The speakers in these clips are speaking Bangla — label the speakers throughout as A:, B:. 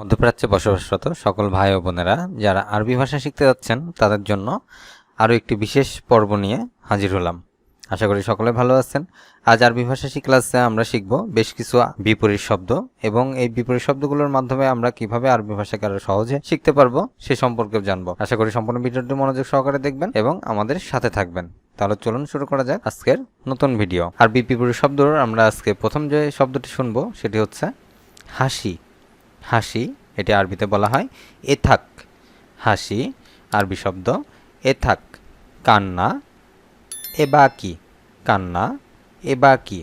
A: মধ্যপ্রাচ্যে বসবাসরত সকল ভাই ও বোনেরা যারা আরবি ভাষা শিখতে যাচ্ছেন তাদের জন্য আরও একটি বিশেষ পর্ব নিয়ে হাজির হলাম। আশা করি সকলে ভালো আছেন। আজ আরবি ভাষা ক্লাসে আমরা শিখব বেশ কিছু বিপরীত শব্দ এবং এই বিপরীত শব্দগুলোর মাধ্যমে আমরা কিভাবে আরবি ভাষাকে আরো সহজে শিখতে পারবো সে সম্পর্কেও জানবো। আশা করি সম্পূর্ণ ভিডিওটি মনোযোগ সহকারে দেখবেন এবং আমাদের সাথে থাকবেন। তাহলে চলুন শুরু করা যাক আজকের নতুন ভিডিও। আরবি বিপরীত শব্দ আমরা আজকে প্রথম যে শব্দটি শুনবো সেটি হচ্ছে হাসি। হাসি এটি আরবিতে বলা হয় এথাক। হাসি আরবি শব্দ এথাক। কান্না এবাকি। কান্না এবাকি।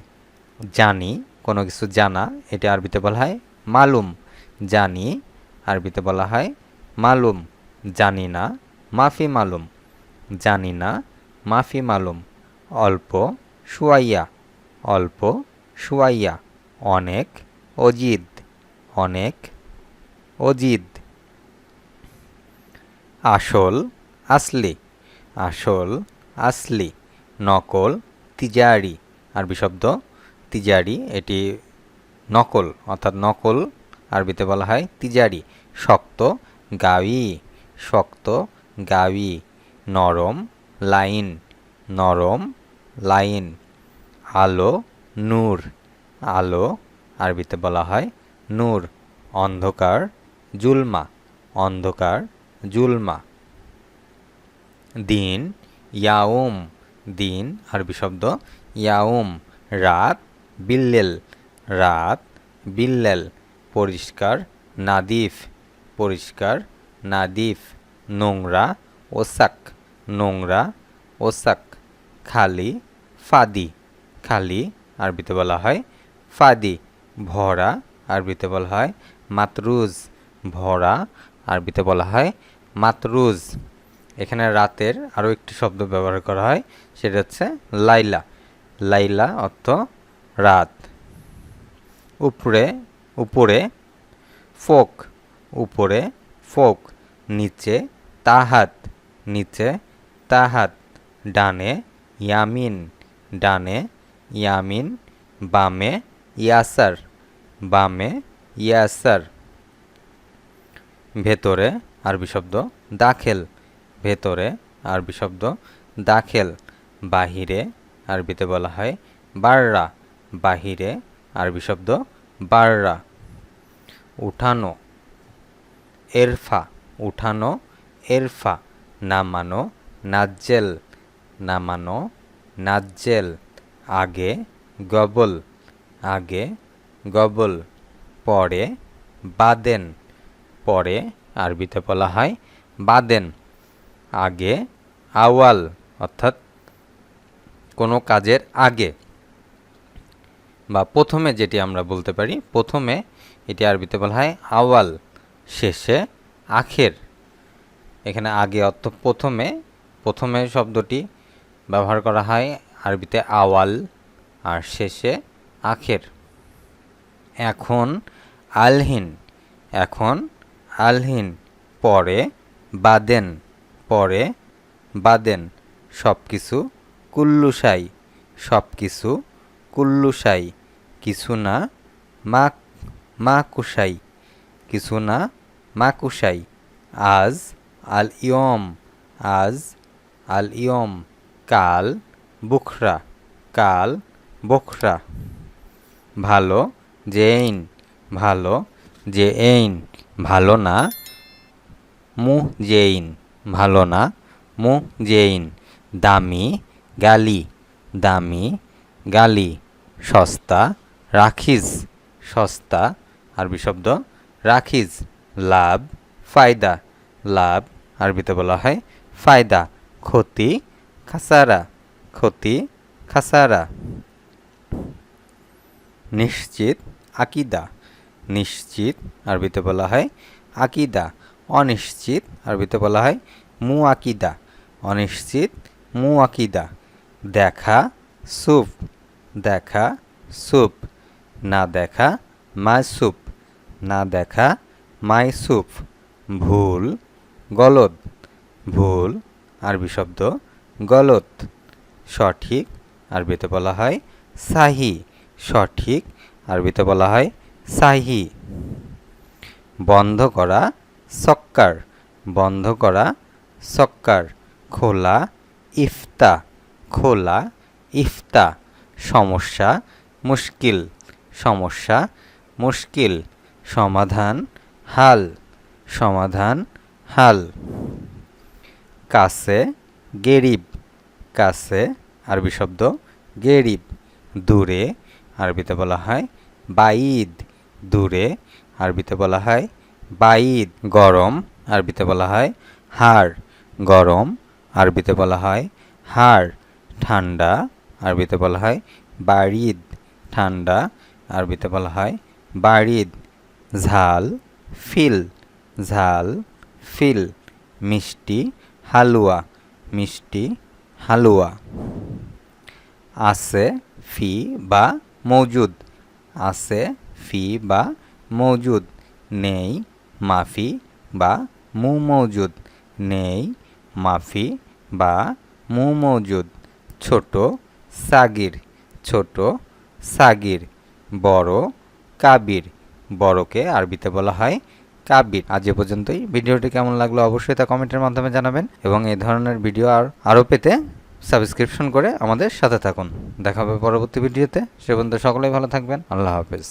A: জানি কোনো কিছু জানা এটি আরবিতে বলা হয় মালুম। জানি আরবিতে বলা হয় মালুম। জানি না মাফি মালুম। জানি না মাফি মালুম। অল্প শুয়াইয়া। অল্প শুয়াইয়া। অনেক অজিদ। অনেক অজিদ। আসল আসলি। আসল আসলি। নকল তিজারি আরবি শব্দ তিজারি এটি নকল অর্থাৎ নকল আরবিতে বলা হয় তিজারি। শক্ত গাওয়ি। শক্ত গাওয়ি। নরম লাইন। নরম লাইন। আলো নূর। আলো আরবিতে বলা হয় নূর। অন্ধকার জুলমা। অন্ধকার জুলমা। দিন ইয়াউম। দিন আরবি শব্দ ইয়াউম। রাত বিল্লেল। রাত বিল্লেল। পরিষ্কার নাদিফ। পরিষ্কার নাদিফ। নোংরা ওসাক। নোংরা ওসাক। খালি ফাদি। খালি আরবিতে বলা হয় ফাদি। ভরা আরবিতে বলা হয় মাতরুজ। ভরা আরবিতে বলা হয় মাতরুজ। এখানে রাতের আরও একটি শব্দ ব্যবহার করা হয় সেটা হচ্ছে লাইলা। লাইলা অর্থ রাত। উপরে উপরে ফোক। উপরে ফোক। নিচে তাহাত। নিচে তাহাত। ডানে ইয়ামিন। ডানে ইয়ামিন। বামে ইয়াসার। বামে ইয়াসার। ভেতরে আরবি শব্দ দাখেল। ভেতরে আরবি শব্দ দাখেল। বাহিরে আরবিতে বলা হয় বাররা। বাহিরে আরবি শব্দ বাররা। উঠানো এরফা। উঠানো এরফা। নামানো নাজ্জেল। নামানো নাজ্জেল। আগে গবল। আগে গবল। পরে বাদেন। পরে আরবিতে বলা হয় বাদেন। আগে আওয়াল অর্থাৎ কোনো কাজের আগে বা প্রথমে যেটি আমরা বলতে পারি প্রথমে এটি আরবিতে বলা হয় আওয়াল। শেষে আখের। এখানে আগে অর্থ প্রথমে। প্রথমে শব্দটি ব্যবহার করা হয় আরবিতে আওয়াল আর শেষে আখের। এখন আলহিন। এখন আলহিন। পরে বাদেন। পরে বাদেন। সব কিছু কুল্লুসাই। সব কিছু কুল্লুসাই। কিছু না মা কুসাই। কিছু না মা কুসাই। আজ আল ইয়ম। আজ আল ইয়ম। কাল বুখরা। কাল বখরা। ভালো জেইন। ভালো জেইন। ভালো না মুহ জেইন। ভালো না মুহ জেইন। দামি গালি। দামি গালি। সস্তা রাখিজ। সস্তা আরবি শব্দ রাখিজ। লাভ ফায়দা। লাভ আরবিতে বলা হয় ফায়দা। ক্ষতি খাসারা। ক্ষতি খাসারা। নিশ্চিত আকিদা। নিশ্চিত আরবিতে বলা হয় আকিদা। অনিশ্চিত আরবিতে বলা হয় মু আকিদা। অনিশ্চিত মু আকিদা। দেখা সুপ। দেখা সুপ। না দেখা মাই সুপ। না দেখা মাই সুপ। ভুল গলদ। ভুল আরবি শব্দ গলত। সঠিক আরবিতে বলা হয় সাহি। সঠিক আরবিতে বলা হয় সাহি। বন্ধ করা সক্কার, বন্ধ করা সক্কার। খোলা ইফতা, খোলা ইফতা। সমস্যা মুশকিল, সমস্যা মুশকিল। সমাধান হাল, সমাধান হাল। কাছে গেরিব, কাছে আরবি শব্দ গেরিব। দূরে আরবিতে বলা হয় বাইদ, দূরে আরবিতে বলা হয় বাইদ। গরম আরবিতে বলা হয় হাড়, গরম আরবিতে বলা হয় হাড়। ঠান্ডা আরবিতে বলা হয় বারিদ, ঠান্ডা আরবিতে বলা হয় বারিদ। ঝাল ফিল, ঝাল ফিল। মিষ্টি হালুয়া, মিষ্টি হালুয়া। আছে ফি বা মৌজুদ, আছে ফি বা মৌজুদ। নেই মাফি বা মু মৌজুদ, নেই মাফি বা মু মৌজুদ। ছোট সাগির, ছোট সাগির। বড় কাবির, বড়কে আরবিতে বলা হয় কাবির। আজ এ পর্যন্তই। ভিডিওটি কেমন লাগলো অবশ্যই তা কমেন্টের মাধ্যমে জানাবেন এবং এই ধরনের ভিডিও আরও পেতে সাবস্ক্রিপশন করে আমাদের সাথে থাকুন। দেখা হবে পরবর্তী ভিডিওতে। সে পর্যন্ত সকলেই ভালো থাকবেন। আল্লাহ হাফেজ।